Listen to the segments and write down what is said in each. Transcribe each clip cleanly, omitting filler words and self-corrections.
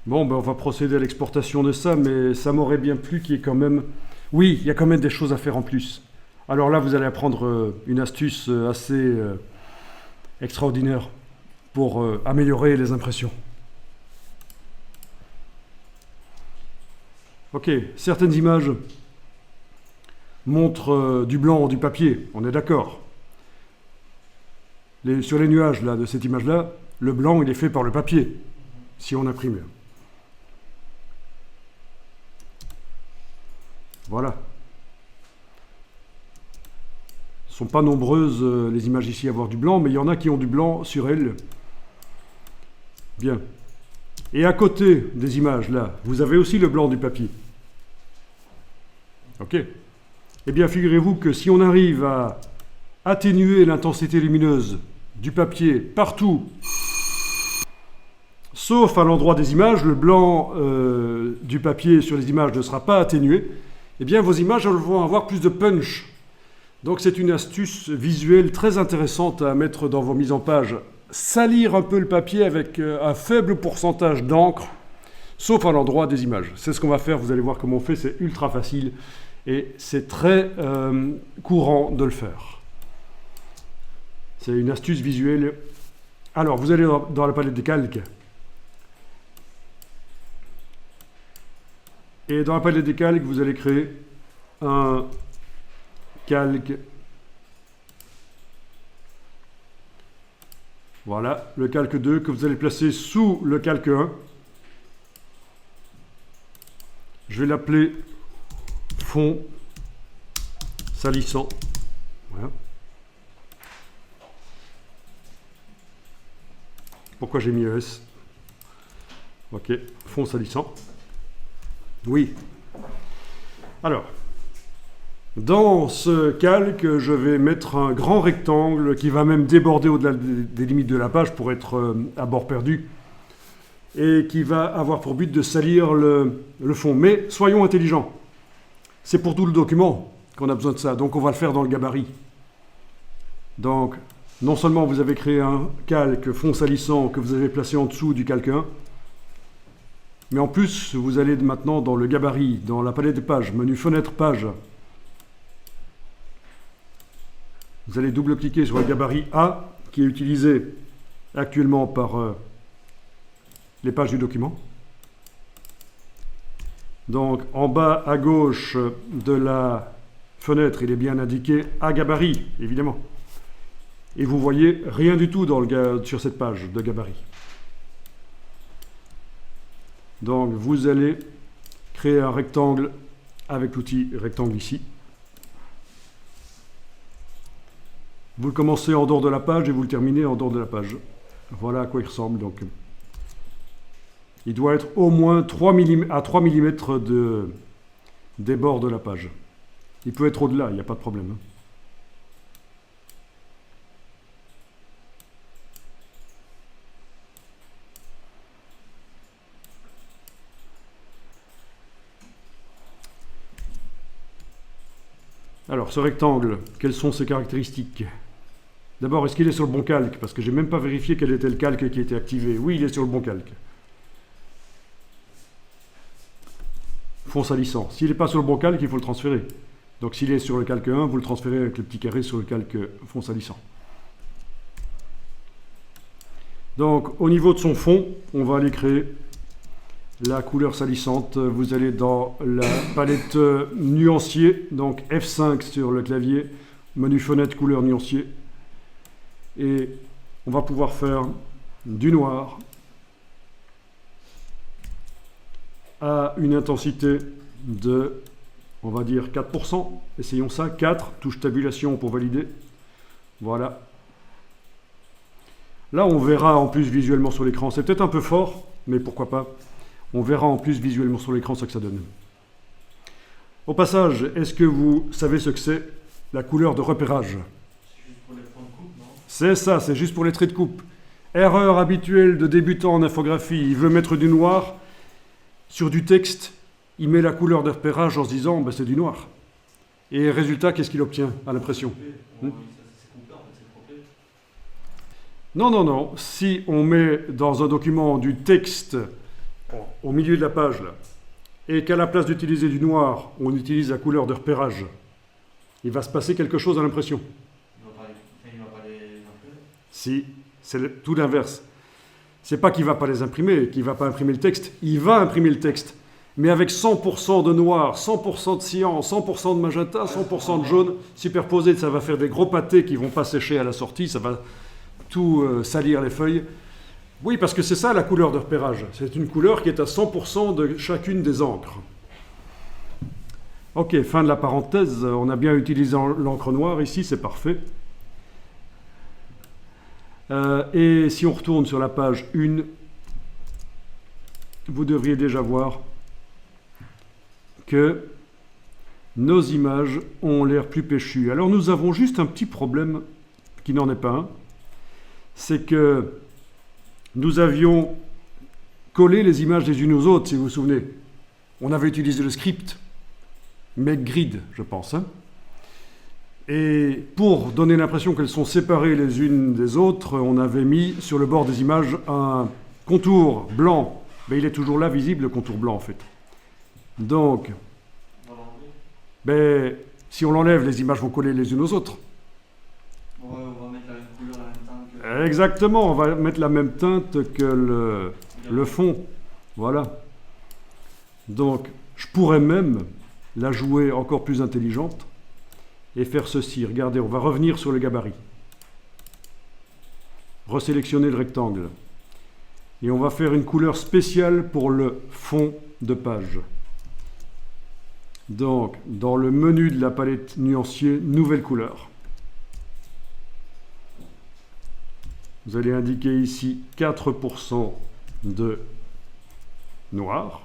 Bon, ben on va procéder à l'exportation de ça, mais ça m'aurait bien plu qu'il y ait quand même... Oui, il y a quand même des choses à faire en plus. Alors là, vous allez apprendre une astuce assez extraordinaire pour améliorer les impressions. Ok, certaines images montrent du blanc ou du papier, on est d'accord. Sur les nuages là, de cette image-là, le blanc il est fait par le papier, si on imprime. Voilà. Ce ne sont pas nombreuses les images ici à avoir du blanc, mais il y en a qui ont du blanc sur elles. Bien. Et à côté des images, là, vous avez aussi le blanc du papier. Ok. Eh bien, figurez-vous que si on arrive à atténuer l'intensité lumineuse du papier partout, sauf à l'endroit des images, le blanc du papier sur les images ne sera pas atténué, eh bien, vos images elles vont avoir plus de punch. Donc, c'est une astuce visuelle très intéressante à mettre dans vos mises en page. Salir un peu le papier avec un faible pourcentage d'encre, sauf à l'endroit des images. C'est ce qu'on va faire, vous allez voir comment on fait, c'est ultra facile et c'est très courant de le faire. C'est une astuce visuelle. Alors, vous allez dans la palette des calques. Et dans la palette des calques, vous allez créer un calque. Voilà, le calque 2 que vous allez placer sous le calque 1. Je vais l'appeler fond salissant. Voilà. Pourquoi j'ai mis ES? Ok, fond salissant. Oui. Alors, dans ce calque, je vais mettre un grand rectangle qui va même déborder au-delà des limites de la page pour être à bord perdu et qui va avoir pour but de salir le fond. Mais soyons intelligents. C'est pour tout le document qu'on a besoin de ça, donc on va le faire dans le gabarit. Donc, non seulement vous avez créé un calque fond salissant que vous avez placé en dessous du calque 1, mais en plus, vous allez maintenant dans le gabarit, dans la palette des pages, menu fenêtre page. Vous allez double-cliquer sur le gabarit A, qui est utilisé actuellement par les pages du document. Donc, en bas à gauche de la fenêtre, il est bien indiqué A gabarit, évidemment. Et vous voyez rien du tout sur cette page de gabarit. Donc, vous allez créer un rectangle avec l'outil rectangle ici. Vous le commencez en dehors de la page et vous le terminez en dehors de la page. Voilà à quoi il ressemble. Donc, il doit être au moins à 3 mm des bords de la page. Il peut être au-delà, il n'y a pas de problème. Alors, ce rectangle, quelles sont ses caractéristiques? D'abord, est-ce qu'il est sur le bon calque? Parce que je n'ai même pas vérifié quel était le calque qui était activé. Oui, il est sur le bon calque. Fond salissant. S'il n'est pas sur le bon calque, il faut le transférer. Donc s'il est sur le calque 1, vous le transférez avec le petit carré sur le calque fond salissant. Donc, au niveau de son fond, on va aller créer la couleur salissante. Vous allez dans la palette nuancier, donc F5 sur le clavier, menu fenêtre couleur nuancier. Et on va pouvoir faire du noir à une intensité de, on va dire 4%. Essayons ça, 4, touche tabulation pour valider. Voilà. Là, on verra en plus visuellement sur l'écran. C'est peut-être un peu fort, mais pourquoi pas. On verra en plus visuellement sur l'écran ce que ça donne. Au passage, est-ce que vous savez ce que c'est la couleur de repérage? C'est ça, c'est juste pour les traits de coupe. Erreur habituelle de débutant en infographie. Il veut mettre du noir sur du texte. Il met la couleur de repérage en se disant ben, c'est du noir. Et résultat, qu'est-ce qu'il obtient à l'impression? Non, non, non. Si on met dans un document du texte au milieu de la page, là, et qu'à la place d'utiliser du noir, on utilise la couleur de repérage, il va se passer quelque chose à l'impression. Il va pas les imprimer. Si, c'est tout l'inverse. C'est pas qu'il va pas les imprimer, qu'il va pas imprimer le texte, il va imprimer le texte, mais avec 100% de noir, 100% de cyan, 100% de magenta, 100% de jaune, superposé, ça va faire des gros pâtés qui vont pas sécher à la sortie, ça va tout salir les feuilles. Oui, parce que c'est ça la couleur de repérage. C'est une couleur qui est à 100% de chacune des encres. Ok, fin de la parenthèse. On a bien utilisé l'encre noire ici, c'est parfait. Et si on retourne sur la page 1, vous devriez déjà voir que nos images ont l'air plus péchues. Alors nous avons juste un petit problème qui n'en est pas un. C'est que nous avions collé les images les unes aux autres, si vous vous souvenez. On avait utilisé le script MakeGrid, je pense. Et pour donner l'impression qu'elles sont séparées les unes des autres, on avait mis sur le bord des images un contour blanc. Mais il est toujours là, visible, le contour blanc, en fait. Donc, si on l'enlève, les images vont coller les unes aux autres. Ouais, on va mettre la même couleur, la même teinte que... Exactement, on va mettre la même teinte que le fond. Voilà. Donc, je pourrais même la jouer encore plus intelligente et faire ceci. Regardez, on va revenir sur le gabarit. Resélectionner le rectangle. Et on va faire une couleur spéciale pour le fond de page. Donc, dans le menu de la palette nuancier, nouvelle couleur. Vous allez indiquer ici 4% de noir.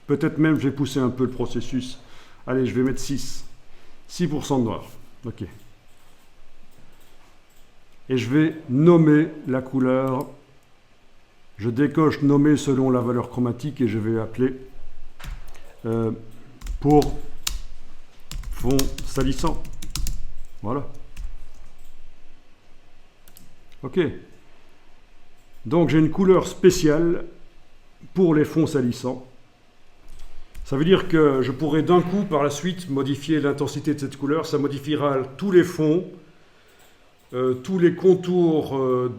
Peut-être même, je vais pousser un peu le processus. Allez, je vais mettre 6. 6% de noir. OK. Et je vais nommer la couleur. Je décoche nommer selon la valeur chromatique et je vais appeler pour fond salissant. Voilà. OK. Donc j'ai une couleur spéciale pour les fonds salissants. Ça veut dire que je pourrais d'un coup par la suite modifier l'intensité de cette couleur. Ça modifiera tous les fonds, tous les contours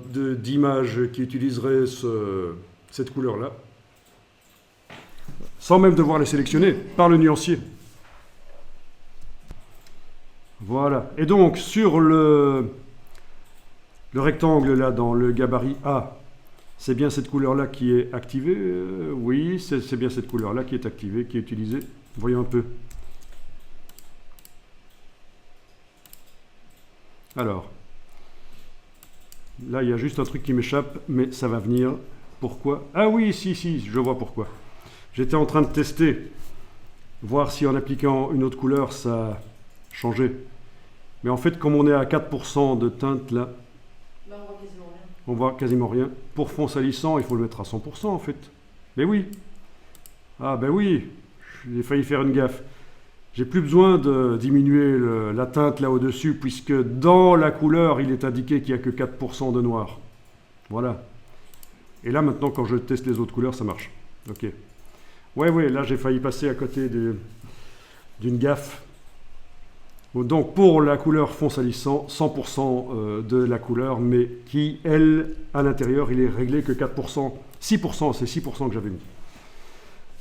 d'images qui utiliseraient cette couleur-là, sans même devoir les sélectionner par le nuancier. Voilà. Et donc sur le rectangle là dans le gabarit A, c'est bien cette couleur-là qui est activée. Oui, c'est bien cette couleur-là qui est activée, qui est utilisée. Voyons un peu. Alors, là, il y a juste un truc qui m'échappe, mais ça va venir. Pourquoi? Ah oui, si, je vois pourquoi. J'étais en train de tester, voir si en appliquant une autre couleur, ça changeait. Mais en fait, comme on est à 4% de teinte là, on voit quasiment rien. Pour fond salissant, il faut le mettre à 100% en fait. Mais oui. Ah ben oui, j'ai failli faire une gaffe. J'ai plus besoin de diminuer la teinte là au-dessus, puisque dans la couleur, il est indiqué qu'il n'y a que 4% de noir. Voilà. Et là, maintenant, quand je teste les autres couleurs, ça marche. Ok. Ouais, là, j'ai failli passer à côté d'une gaffe. Donc, pour la couleur fond salissant, 100% de la couleur, mais qui, elle, à l'intérieur, il est réglé que 4%. 6%, c'est 6% que j'avais mis.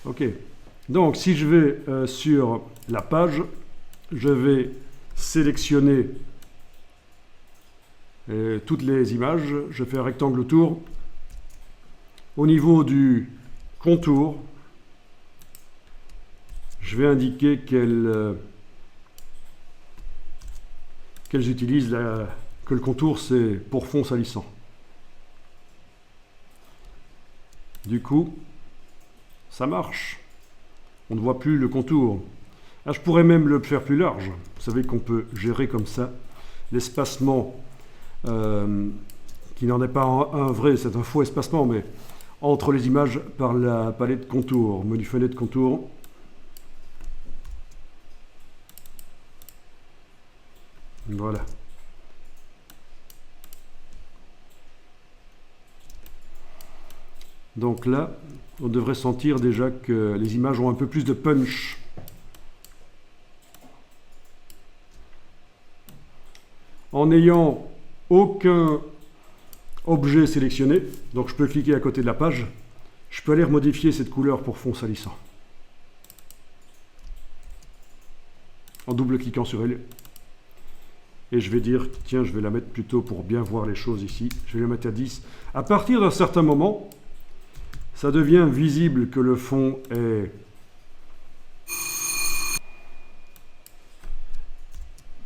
Ok. Donc, si je vais sur la page, je vais sélectionner toutes les images. Je fais un rectangle autour. Au niveau du contour, je vais indiquer qu'elles utilisent que le contour, c'est pour fond salissant. Du coup, ça marche. On ne voit plus le contour. Ah, je pourrais même le faire plus large. Vous savez qu'on peut gérer comme ça l'espacement, qui n'en est pas un vrai, c'est un faux espacement, mais entre les images par la palette contour, menu fenêtre contour. Voilà. Donc là, on devrait sentir déjà que les images ont un peu plus de punch. En n'ayant aucun objet sélectionné, donc je peux cliquer à côté de la page, je peux aller remodifier cette couleur pour fond salissant. En double-cliquant sur elle. Et je vais dire, tiens, je vais la mettre plutôt pour bien voir les choses ici. Je vais la mettre à 10. À partir d'un certain moment, ça devient visible que le fond est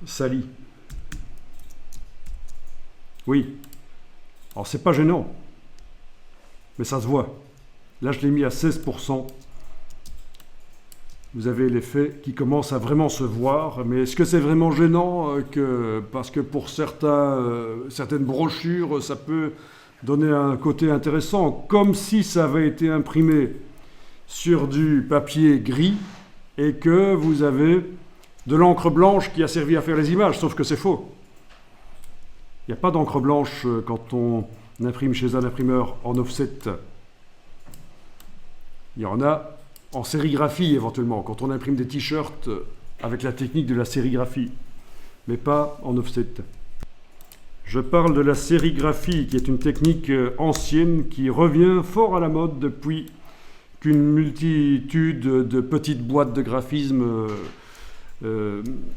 sali. Oui. Alors, c'est pas gênant, mais ça se voit. Là, je l'ai mis à 16%. Vous avez l'effet qui commence à vraiment se voir. Mais est-ce que c'est vraiment gênant parce que pour certaines brochures, ça peut donner un côté intéressant, comme si ça avait été imprimé sur du papier gris et que vous avez de l'encre blanche qui a servi à faire les images, sauf que c'est faux. Il n'y a pas d'encre blanche quand on imprime chez un imprimeur en offset. Il y en a en sérigraphie éventuellement, quand on imprime des t-shirts avec la technique de la sérigraphie, mais pas en offset. Je parle de la sérigraphie, qui est une technique ancienne qui revient fort à la mode depuis qu'une multitude de petites boîtes de graphisme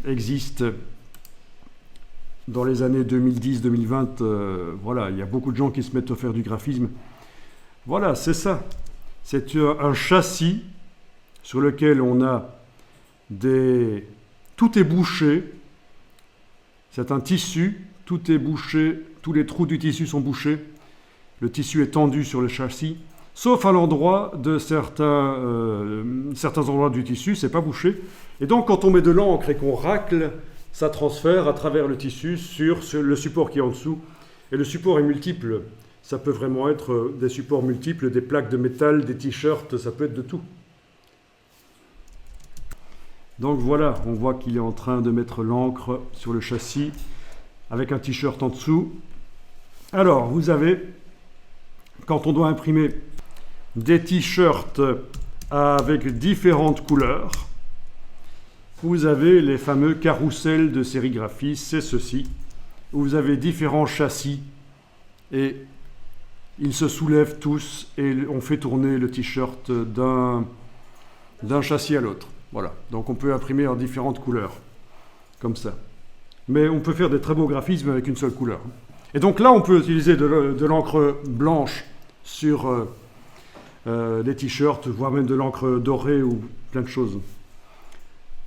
existent. Dans les années 2010-2020, voilà, il y a beaucoup de gens qui se mettent à faire du graphisme. Voilà, c'est ça. C'est un châssis sur lequel on a tout est bouché. C'est un tissu, tout est bouché, tous les trous du tissu sont bouchés. Le tissu est tendu sur le châssis, sauf à l'endroit de certains endroits du tissu, c'est pas bouché. Et donc, quand on met de l'encre et qu'on racle, ça transfère à travers le tissu sur le support qui est en dessous. Et le support est multiple. Ça peut vraiment être des supports multiples, des plaques de métal, des t-shirts, ça peut être de tout. Donc voilà, on voit qu'il est en train de mettre l'encre sur le châssis avec un t-shirt en dessous. Alors, vous avez, quand on doit imprimer des t-shirts avec différentes couleurs, vous avez les fameux carousels de sérigraphie, c'est ceci, où vous avez différents châssis et ils se soulèvent tous et on fait tourner le t-shirt d'un châssis à l'autre. Voilà, donc on peut imprimer en différentes couleurs, comme ça. Mais on peut faire des très beaux graphismes avec une seule couleur. Et donc là, on peut utiliser de l'encre blanche sur des t-shirts, voire même de l'encre dorée ou plein de choses.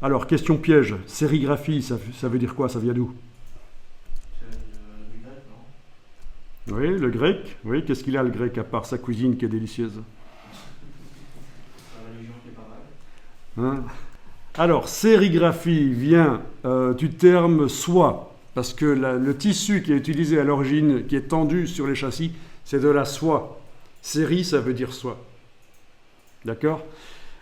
Alors, question piège, sérigraphie, ça veut dire quoi? Ça vient d'où? C'est du grec, non? Oui, le grec. Oui, qu'est-ce qu'il a le grec à part sa cuisine qui est délicieuse? Sa religion qui est pas mal. Hein? Alors, sérigraphie vient du terme soie, parce que le tissu qui est utilisé à l'origine, qui est tendu sur les châssis, c'est de la soie. Série, ça veut dire soie. D'accord?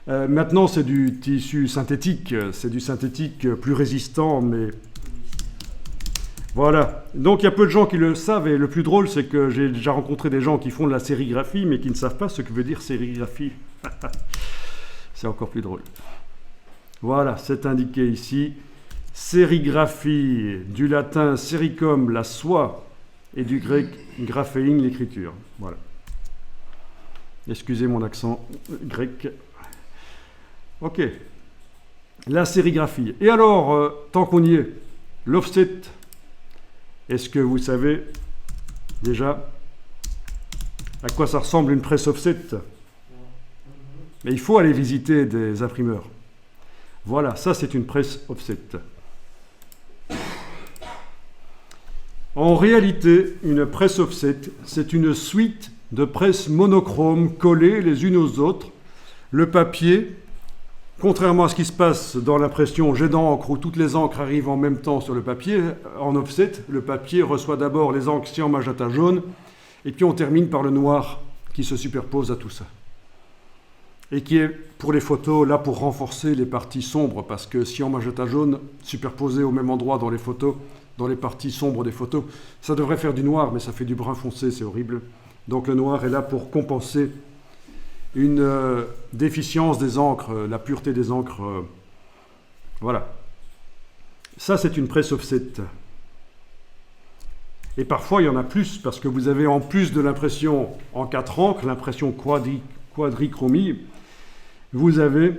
Maintenant, c'est du tissu synthétique, c'est du synthétique plus résistant, mais voilà. Donc, il y a peu de gens qui le savent, et le plus drôle, c'est que j'ai déjà rencontré des gens qui font de la sérigraphie, mais qui ne savent pas ce que veut dire sérigraphie. C'est encore plus drôle. Voilà, c'est indiqué ici. Sérigraphie, du latin sericum, la soie, et du grec graphéin, l'écriture. Voilà. Excusez mon accent grec. Ok, la sérigraphie. Et alors, tant qu'on y est, l'offset, est-ce que vous savez déjà à quoi ça ressemble une presse offset? Mais il faut aller visiter des imprimeurs. Voilà, ça c'est une presse offset. En réalité, une presse offset, c'est une suite de presses monochromes collées les unes aux autres. Le papier, contrairement à ce qui se passe dans l'impression jet d'encre où toutes les encres arrivent en même temps sur le papier, en offset, le papier reçoit d'abord les encres cyan, magenta, jaune, et puis on termine par le noir qui se superpose à tout ça. Et qui est, pour les photos, là pour renforcer les parties sombres, parce que cyan, magenta, jaune, superposés au même endroit dans les photos, dans les parties sombres des photos, ça devrait faire du noir, mais ça fait du brun foncé, c'est horrible. Donc le noir est là pour compenser une déficience des encres, la pureté des encres. Voilà. Ça, c'est une presse offset. Et parfois, il y en a plus, parce que vous avez en plus de l'impression en 4 encres, l'impression quadrichromie, vous avez...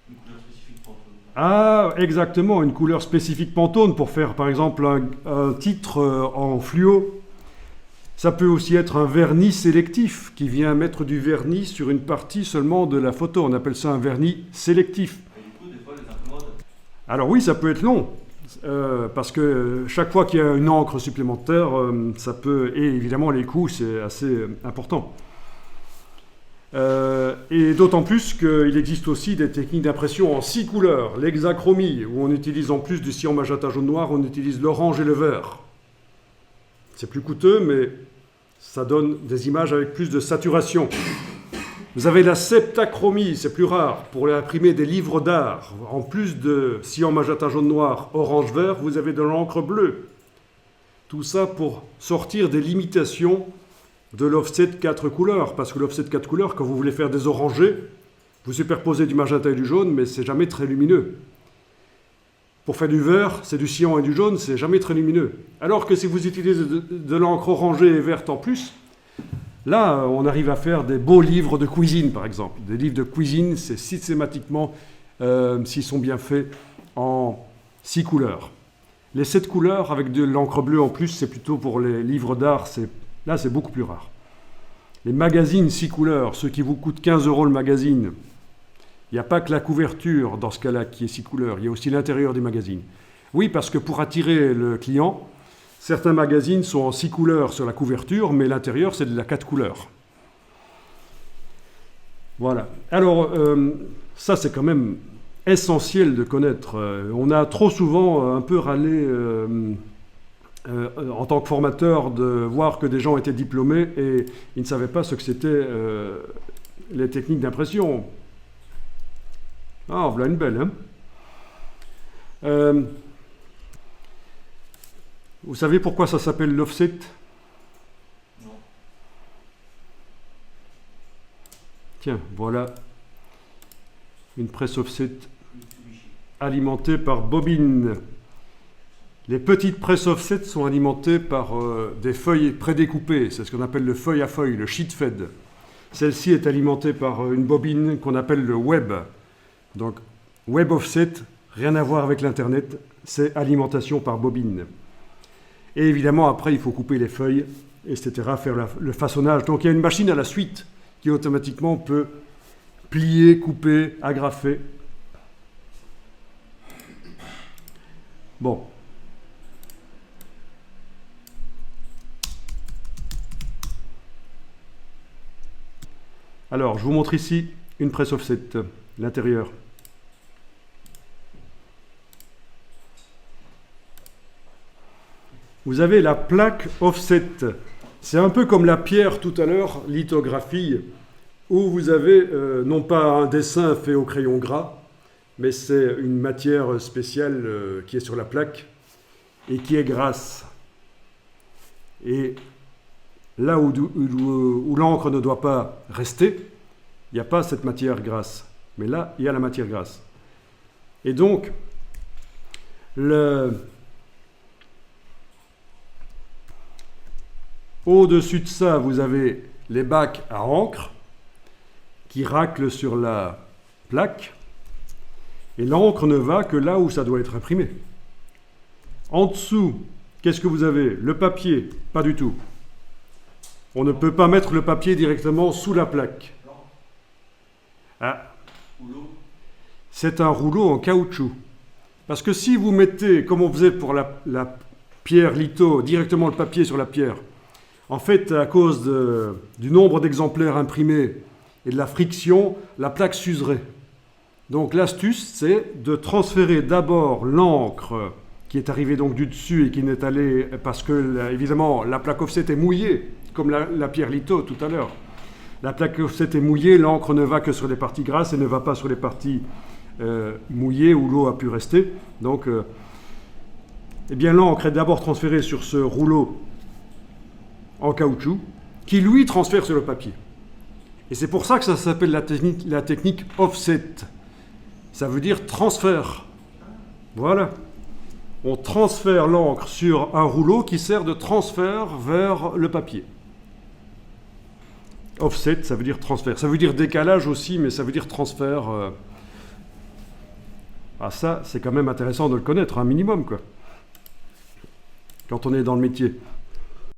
Une couleur spécifique Pantone. Ah, exactement, une couleur spécifique Pantone pour faire, par exemple, un titre en fluo. Ça peut aussi être un vernis sélectif qui vient mettre du vernis sur une partie seulement de la photo. On appelle ça un vernis sélectif. Et du coup, des fois, les imprimantes. Alors oui, ça peut être long, parce que chaque fois qu'il y a une encre supplémentaire, ça peut... Et évidemment, les coûts, c'est assez important. Et d'autant plus qu'il existe aussi des techniques d'impression en 6 couleurs, l'hexachromie, où on utilise en plus du cyan magenta jaune noir, on utilise l'orange et le vert. C'est plus coûteux, mais ça donne des images avec plus de saturation. Vous avez la septachromie, c'est plus rare, pour imprimer des livres d'art. En plus de cyan magenta jaune noir, orange vert, vous avez de l'encre bleue. Tout ça pour sortir des limitations de l'offset 4 couleurs. Parce que l'offset 4 couleurs, quand vous voulez faire des orangés, vous superposez du magenta et du jaune, mais c'est jamais très lumineux. Pour faire du vert, c'est du cyan et du jaune, c'est jamais très lumineux. Alors que si vous utilisez de l'encre orangée et verte en plus, là, on arrive à faire des beaux livres de cuisine, par exemple. Des livres de cuisine, c'est systématiquement, s'ils sont bien faits, en 6 couleurs. Les 7 couleurs, avec de l'encre bleue en plus, c'est plutôt pour les livres d'art, là, c'est beaucoup plus rare. Les magazines 6 couleurs, ceux qui vous coûtent 15 € le magazine, il n'y a pas que la couverture, dans ce cas-là, qui est 6 couleurs, il y a aussi l'intérieur des magazines. Oui, parce que pour attirer le client, certains magazines sont en 6 couleurs sur la couverture, mais l'intérieur, c'est de la 4 couleurs. Voilà. Alors, ça, c'est quand même essentiel de connaître. On a trop souvent un peu râlé, en tant que formateur, de voir que des gens étaient diplômés et ils ne savaient pas ce que c'était les techniques d'impression. Ah, voilà une belle, hein. Vous savez pourquoi ça s'appelle l'offset? Non. Tiens, voilà une presse offset alimentée par bobine. Les petites presses offset sont alimentées par des feuilles prédécoupées. C'est ce qu'on appelle le feuille à feuille, le sheet fed. Celle-ci est alimentée par une bobine qu'on appelle le web. Donc, web offset, rien à voir avec l'Internet, c'est alimentation par bobine. Et évidemment, après, il faut couper les feuilles, etc., faire le façonnage. Donc, il y a une machine à la suite qui automatiquement peut plier, couper, agrafer. Bon. Alors, je vous montre ici une presse offset, l'intérieur. Vous avez la plaque offset. C'est un peu comme la pierre tout à l'heure, lithographie, où vous avez non pas un dessin fait au crayon gras, mais c'est une matière spéciale qui est sur la plaque et qui est grasse. Et là où l'encre ne doit pas rester, il n'y a pas cette matière grasse. Mais là, il y a la matière grasse. Et donc, au-dessus de ça, vous avez les bacs à encre qui raclent sur la plaque. Et l'encre ne va que là où ça doit être imprimé. En dessous, qu'est-ce que vous avez? Le papier? Pas du tout. On ne peut pas mettre le papier directement sous la plaque. Ah. C'est un rouleau en caoutchouc. Parce que si vous mettez, comme on faisait pour la pierre litho, directement le papier sur la pierre, en fait, à cause du nombre d'exemplaires imprimés et de la friction, la plaque s'userait. Donc l'astuce, c'est de transférer d'abord l'encre qui est arrivée donc du dessus et qui n'est allée, parce que évidemment la plaque offset est mouillée, comme la pierre litho tout à l'heure. La plaque offset est mouillée, l'encre ne va que sur les parties grasses et ne va pas sur les parties mouillées où l'eau a pu rester. Donc, eh bien l'encre est d'abord transférée sur ce rouleau en caoutchouc, qui lui transfère sur le papier. Et c'est pour ça que ça s'appelle la technique offset. Ça veut dire transfert. Voilà. On transfère l'encre sur un rouleau qui sert de transfert vers le papier. Offset, ça veut dire transfert. Ça veut dire décalage aussi, mais ça veut dire transfert. Ah ça, c'est quand même intéressant de le connaître, un minimum, quoi. Quand on est dans le métier.